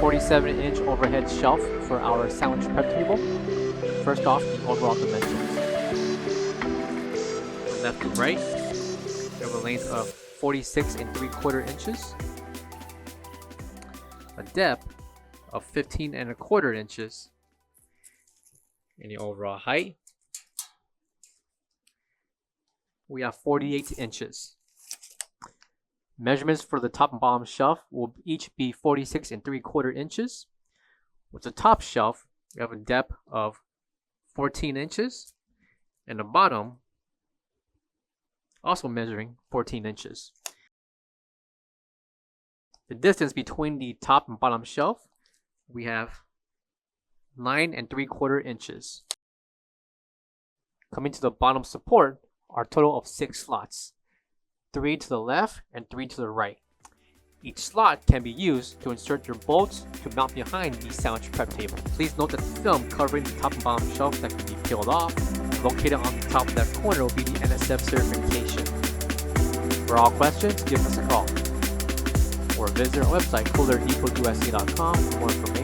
47-inch overhead shelf for our sandwich prep table. First off, the overall dimensions. From left to right, we have a length of 46 3/4 inches, a depth of 15 1/4 inches, and the overall height, we have 48 inches. Measurements for the top and bottom shelf will each be 46 3/4 inches. With the top shelf, we have a depth of 14 inches, and the bottom also measuring 14 inches. The distance between the top and bottom shelf, we have 9 3/4 inches. Coming to the bottom support, our total of 6 slots, 3 to the left and 3 to the right. Each slot can be used to insert your bolts to mount behind the sandwich prep table. Please note that the film covering the top and bottom shelf that can be peeled off, located on the top left corner, will be the NSF certification. For all questions, give us a call or visit our website coolerdepotUSA.com for more information.